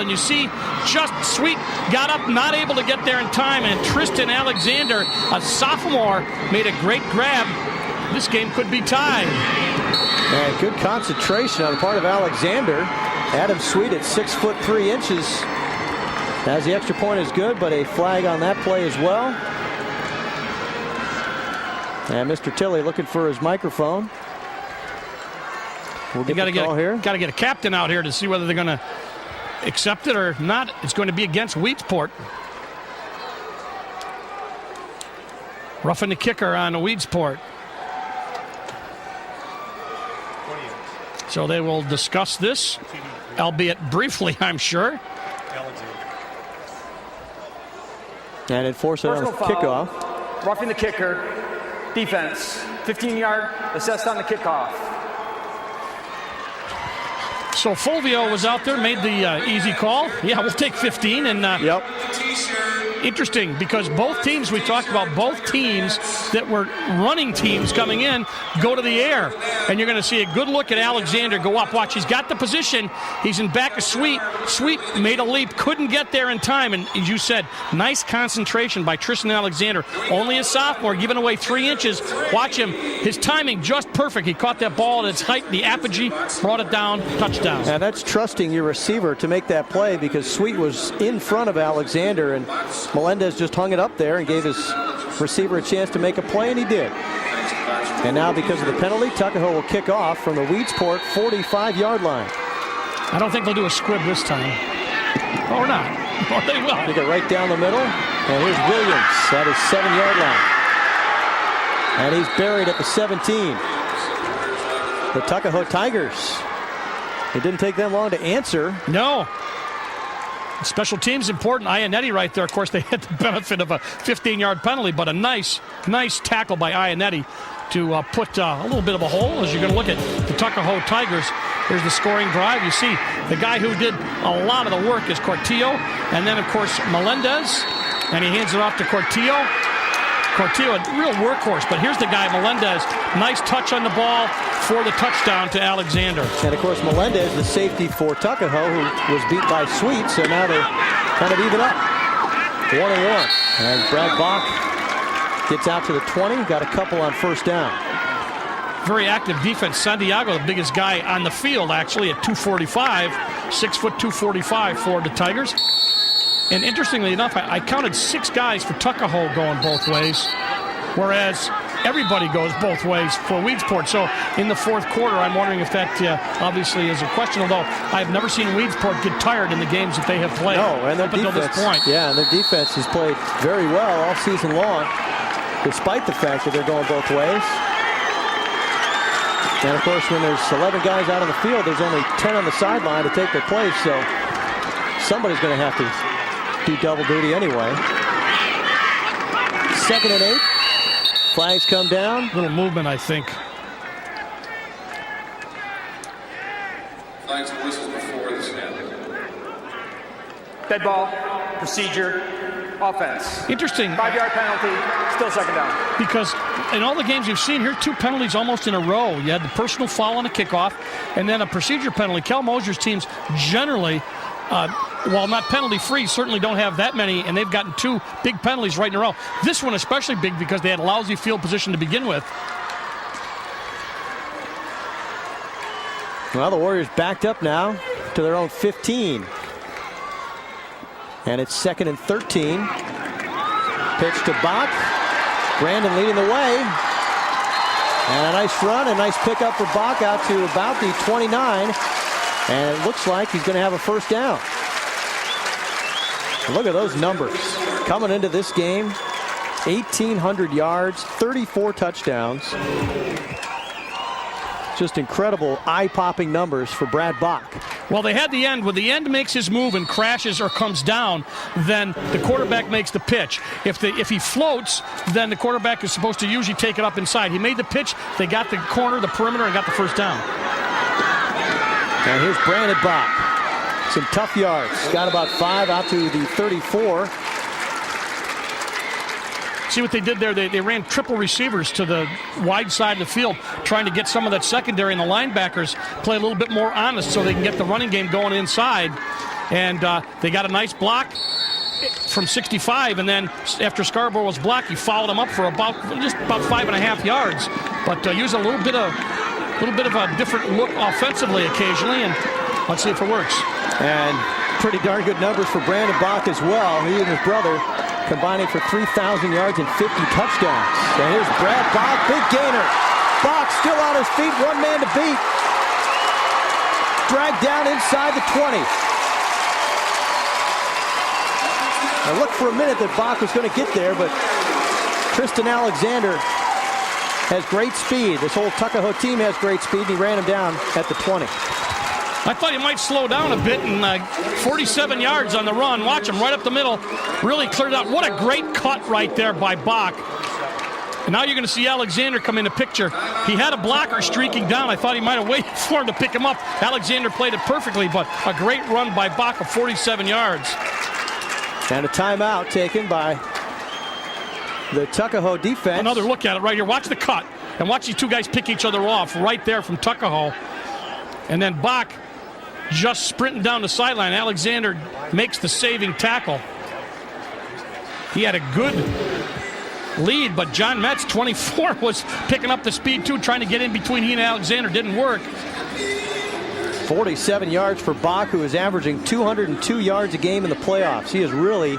And you see, just Sweet got up, not able to get there in time, and Tristan Alexander, a sophomore, made a great grab. This game could be tied. And good concentration on the part of Alexander. Adam Sweet at 6'3". As the extra point is good, but a flag on that play as well. And Mr. Tilley looking for his microphone. We'll get the call here. Got to get a captain out here to see whether they're going to accept it or not. It's going to be against Weedsport. Roughing the kicker on Weedsport. So they will discuss this, albeit briefly, I'm sure. And enforce it on the kickoff. Roughing the kicker. Defense. 15-yard assessed on the kickoff. So Fulvio was out there, made the easy call. Yeah, we'll take 15. And yep. Interesting, because both teams, we talked about both teams that were running teams coming in, go to the air. And you're going to see a good look at Alexander go up. Watch, he's got the position. He's in back of Sweet. Sweet made a leap, couldn't get there in time. And as you said, nice concentration by Tristan Alexander. Only a sophomore, giving away 3 inches. Watch him. His timing just perfect. He caught that ball at its height, the apogee, brought it down, touchdown. Now that's trusting your receiver to make that play, because Sweet was in front of Alexander, and Melendez just hung it up there and gave his receiver a chance to make a play, and he did. And now, because of the penalty, Tuckahoe will kick off from the Weedsport 45-yard line. I don't think they'll do a squib this time. Or not. Or they will. They get right down the middle. And here's Williams at his 7-yard line. And he's buried at the 17. The Tuckahoe Tigers. It didn't take them long to answer. No. Special teams important. Ionetti right there. Of course, they had the benefit of a 15-yard penalty, but a nice tackle by Ionetti to put a little bit of a hole as you're going to look at the Tuckahoe Tigers. Here's the scoring drive. You see the guy who did a lot of the work is Cortillo, and then, of course, Melendez, and he hands it off to Cortillo. Cortillo, a real workhorse, but here's the guy, Melendez. Nice touch on the ball for the touchdown to Alexander. And, of course, Melendez, the safety for Tuckahoe, who was beat by Sweet, so now they kind of even up. 1-1. And Brad Bach gets out to the 20, got a couple on first down. Very active defense. Santiago, the biggest guy on the field, actually, at 245. 6 foot 245 for the Tigers. And interestingly enough, I counted 6 guys for Tuckahoe going both ways, whereas everybody goes both ways for Weedsport. So in the fourth quarter, I'm wondering if that obviously is a question, although I've never seen Weedsport get tired in the games that they have played and their up until this point. Yeah, and their defense has played very well all season long, despite the fact that they're going both ways. And, of course, when there's 11 guys out on the field, there's only 10 on the sideline to take their place, so somebody's going to have to do double duty anyway. 2nd and 8. Flags come down. Little movement, I think. Flags and whistles before the snap. Dead ball, procedure, offense. Interesting. 5-yard penalty, still 2nd down. Because in all the games you've seen here, 2 penalties almost in a row. You had the personal foul on a kickoff, and then a procedure penalty. Cal Mosier's teams generally, while not penalty-free, certainly don't have that many, and they've gotten 2 big penalties right in a row. This one especially big because they had lousy field position to begin with. Well, the Warriors backed up now to their own 15. And it's 2nd and 13. Pitch to Bach. Brandon leading the way. And a nice run, a nice pickup for Bach out to about the 29. And it looks like he's going to have a first down. Look at those numbers coming into this game. 1,800 yards, 34 touchdowns. Just incredible eye-popping numbers for Brad Bach. Well, they had the end. When the end makes his move and crashes or comes down, then the quarterback makes the pitch. If he floats, then the quarterback is supposed to usually take it up inside. He made the pitch. They got the corner, the perimeter, and got the first down. And here's Brandon Bach. Some tough yards. Got about 5 out to the 34. See what they did there? They ran triple receivers to the wide side of the field, trying to get some of that secondary, and the linebackers play a little bit more honest so they can get the running game going inside. And they got a nice block from 65, and then after Scarborough was blocked, he followed him up for about 5.5 yards. But used a little bit of a different look offensively occasionally, and let's see if it works. And pretty darn good numbers for Brandon Bach as well. He and his brother combining for 3,000 yards and 50 touchdowns. And here's Brad Bach, big gainer. Bach still on his feet, one man to beat. Dragged down inside the 20. I looked for a minute that Bach was going to get there, but Tristan Alexander has great speed. This whole Tuckahoe team has great speed, and he ran him down at the 20. I thought he might slow down a bit, and 47 yards on the run. Watch him right up the middle. Really cleared out. What a great cut right there by Bach. And now you're going to see Alexander come in the picture. He had a blocker streaking down. I thought he might have waited for him to pick him up. Alexander played it perfectly, but a great run by Bach of 47 yards. And a timeout taken by the Tuckahoe defense. Another look at it right here. Watch the cut. And watch these two guys pick each other off right there from Tuckahoe. And then Bach just sprinting down the sideline. Alexander makes the saving tackle. He had a good lead, but John Metz, 24, was picking up the speed too, trying to get in between he and Alexander. Didn't work. 47 yards for Bach, who is averaging 202 yards a game in the playoffs. He has really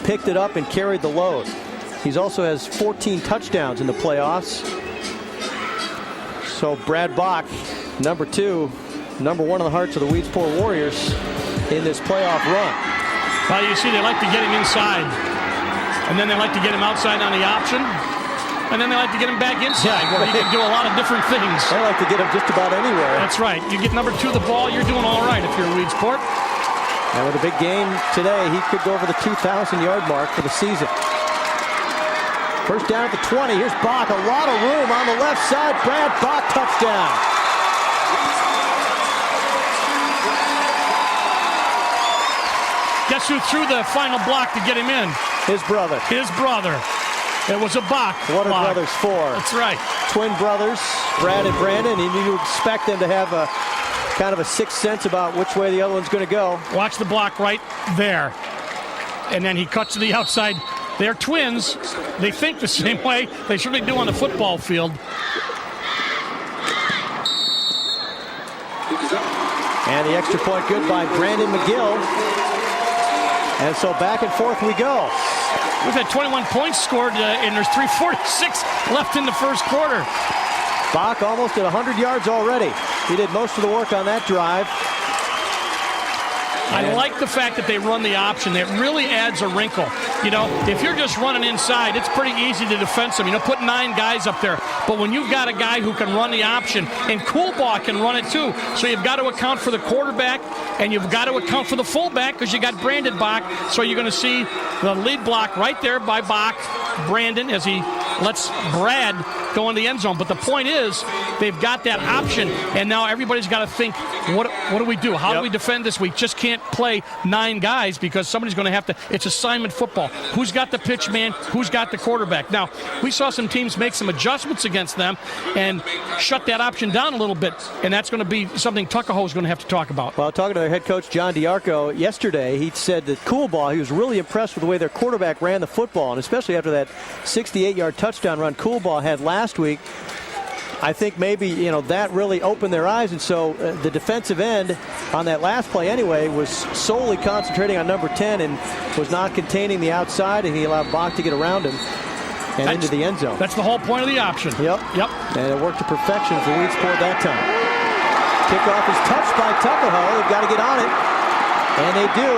picked it up and carried the load. He also has 14 touchdowns in the playoffs. So Brad Bach, number 2, number 1 in the hearts of the Weedsport Warriors in this playoff run. Well, you see, they like to get him inside, and then they like to get him outside on the option, and then they like to get him back inside, where he can do a lot of different things. They like to get him just about anywhere. That's right. You get number 2 the ball, you're doing all right if you're Weedsport. And with a big game today, he could go over the 2,000-yard mark for the season. First down at the 20. Here's Bach. A lot of room on the left side. Brad Bach, touchdown. Guess who threw the final block to get him in? His brother. His brother. It was a Bach What are block. brothers for? That's right. Twin brothers, Brad and Brandon, and you expect them to have a kind of a sixth sense about which way the other one's going to go. Watch the block right there. And then he cuts to the outside. They're twins. They think the same way they surely do on the football field. And the extra point good by Brandon McGill. And so back and forth we go. We've had 21 points scored, and there's 3:46 left in the first quarter. Bach almost at 100 yards already. He did most of the work on that drive. I like the fact that they run the option. It really adds a wrinkle. You know, if you're just running inside, it's pretty easy to defend them. You know, put 9 guys up there. But when you've got a guy who can run the option, and Coolbaugh can run it too, so you've got to account for the quarterback, and you've got to account for the fullback because you got Brandon Bach. So you're going to see the lead block right there by Bach, Brandon, as he lets Brad go in the end zone. But the point is, they've got that option, and now everybody's got to think, what do we do? How do we defend this? We just can't play 9 guys because somebody's going to have to. It's assignment football. Who's got the pitch man? Who's got the quarterback? Now, we saw some teams make some adjustments against them and shut that option down a little bit, and that's going to be something Tuckahoe is going to have to talk about. Well, talking to their head coach, John DiArco, yesterday, he said that Coolbaugh, he was really impressed with the way their quarterback ran the football, and especially after that 68-yard touchdown run Coolbaugh had last week. I think maybe, you know, that really opened their eyes, and so the defensive end on that last play anyway was solely concentrating on number 10 and was not containing the outside, and he allowed Bach to get around him and into the end zone. That's the whole point of the option. Yep. And it worked to perfection for Weedsport that time. Kickoff is touched by Tuckahoe. They've got to get on it, and they do,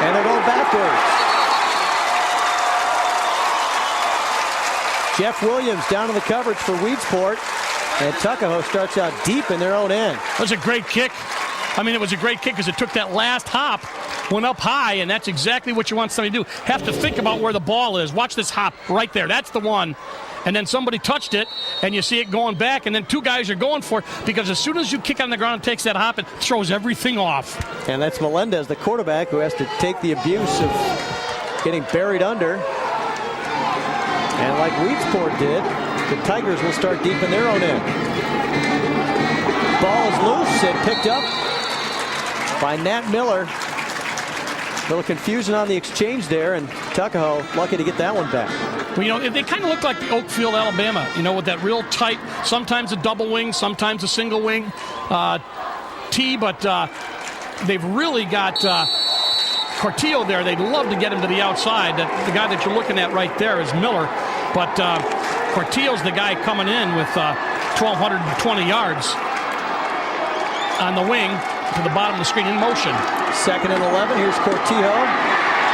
and they're going backwards. Jeff Williams down in the coverage for Weedsport. And Tuckahoe starts out deep in their own end. That was a great kick. I mean, it was a great kick because it took that last hop, went up high, and that's exactly what you want somebody to do. Have to think about where the ball is. Watch this hop right there. That's the one. And then somebody touched it, and you see it going back, and then 2 guys are going for it because as soon as you kick on the ground and takes that hop, it throws everything off. And that's Melendez, the quarterback, who has to take the abuse of getting buried under. And like Weedsport did, the Tigers will start deep in their own end. Ball is loose and picked up by Nat Miller. little confusion on the exchange there, and Tuckahoe lucky to get that one back. Well, they kind of look like the Oakfield, Alabama, with that real tight, sometimes a double wing, sometimes a single wing tee, but they've really got Cortillo there. They'd love to get him to the outside. The guy that you're looking at right there is Miller, but Cortillo's the guy coming in with 1,220 yards on the wing to the bottom of the screen in motion. 2nd and 11. Here's Cortillo,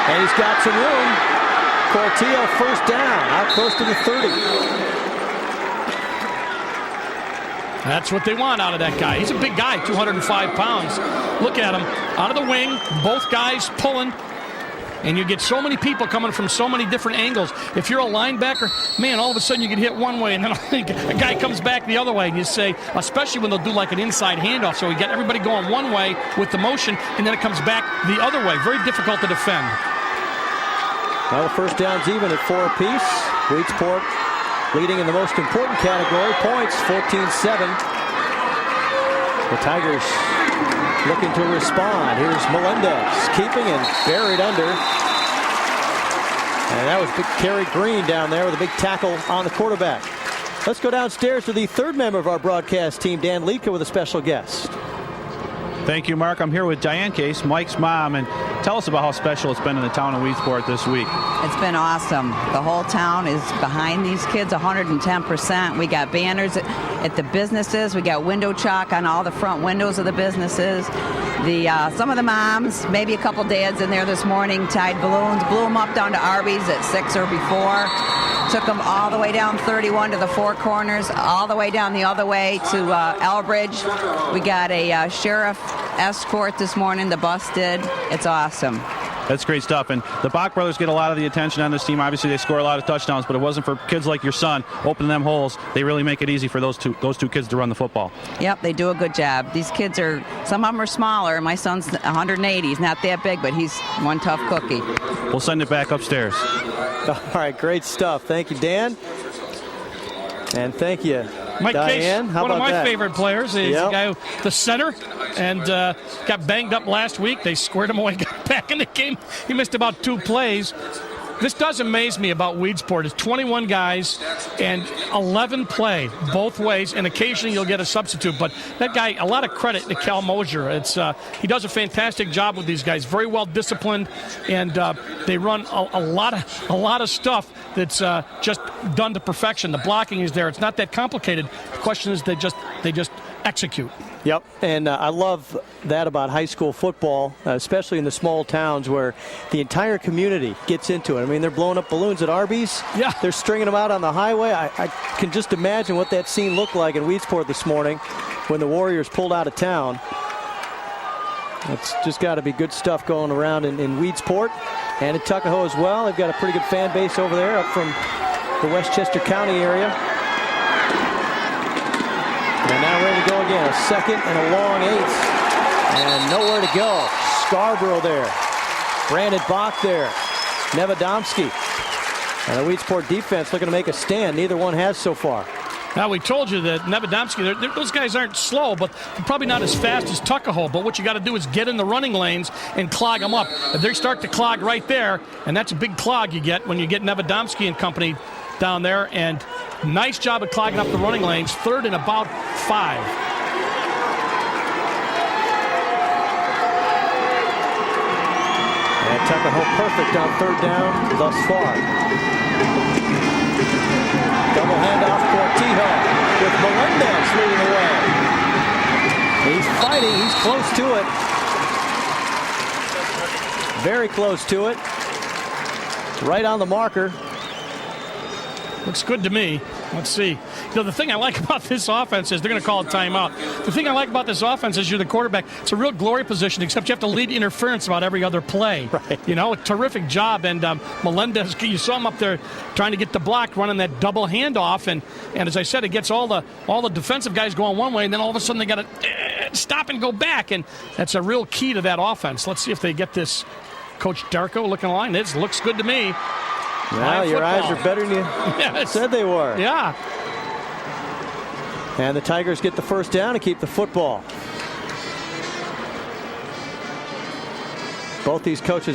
and he's got some room. Cortillo first down, out close to the 30. That's what they want out of that guy. He's a big guy, 205 pounds. Look at him, out of the wing, both guys pulling. And you get so many people coming from so many different angles. If you're a linebacker, man, all of a sudden you get hit one way, and then a guy comes back the other way. And you say, especially when they'll do like an inside handoff, so we get everybody going one way with the motion, and then it comes back the other way. Very difficult to defend. Well, the first down's even at 4 apiece. Weedsport leading in the most important category, points, 14-7. The Tigers looking to respond. Here's Melendez keeping and buried under. And that was Kerry Green down there with a big tackle on the quarterback. Let's go downstairs to the third member of our broadcast team, Dan Liedtke, with a special guest. Thank you, Mark. I'm here with Diane Case, Mike's mom, and tell us about how special it's been in the town of Weedsport this week. It's been awesome. The whole town is behind these kids 110%. We got banners at the businesses. We got window chalk on all the front windows of the businesses. Some of the moms, maybe a couple dads in there this morning, tied balloons, blew them up down to Arby's at 6 or before. Took them all the way down 31 to the Four Corners, all the way down the other way to Elbridge. We got a sheriff escort this morning. The bus did. It's awesome. That's great stuff. And the Bach brothers get a lot of the attention on this team. Obviously, they score a lot of touchdowns, but it wasn't for kids like your son opening them holes. They really make it easy for those two kids to run the football. Yep, they do a good job. These kids some of them are smaller. My son's 180. He's not that big, but he's one tough cookie. We'll send it back upstairs. All right, great stuff. Thank you, Dan. And thank you, Mike Diane. Case, How one of about my that? favorite players. He's the guy, the center, and got banged up last week. They squared him away, got back in the game. He missed about 2 plays. This does amaze me about Weedsport. It's 21 guys and 11 play both ways, and occasionally you'll get a substitute. But that guy, a lot of credit to Cal Mosier. He does a fantastic job with these guys. Very well disciplined, and they run a lot of stuff that's just done to perfection. The blocking is there. It's not that complicated. The question is they just execute. Yep, and I love that about high school football, especially in the small towns where the entire community gets into it. I mean, they're blowing up balloons at Arby's. Yeah. They're stringing them out on the highway. I can just imagine what that scene looked like in Weedsport this morning when the Warriors pulled out of town. It's just got to be good stuff going around in Weedsport and in Tuckahoe as well. They've got a pretty good fan base over there up from the Westchester County area. And now ready to go again. A second and a long 8. And nowhere to go. Scarborough there. Brandon Bach there. Nevedomski. And the Weedsport defense looking to make a stand. Neither one has so far. Now, we told you that Nevedomski, those guys aren't slow, but they're probably not as fast as Tuckahoe. But what you got to do is get in the running lanes and clog them up. If they start to clog right there, and that's a big clog you get when you get Nevedomski and company down there. And nice job of clogging up the running lanes. 3rd and about 5. And Tuckahoe perfect on 3rd down thus far. Double handoff Cortillo with Melendez leading the way. He's fighting. He's close to it. Very close to it. Right on the marker. Looks good to me. Let's see. The thing I like about this offense is they're going to call a timeout. The thing I like about this offense is you're the quarterback. It's a real glory position, except you have to lead interference about every other play. Right. A terrific job. And Melendez, you saw him up there trying to get the block, running that double handoff. And as I said, it gets all the defensive guys going one way, and then all of a sudden they got to stop and go back. And that's a real key to that offense. Let's see if they get this. Coach Darko looking line. This looks good to me. Now your eyes are better than you said they were. Yeah. And the Tigers get the first down and keep the football. Both these coaches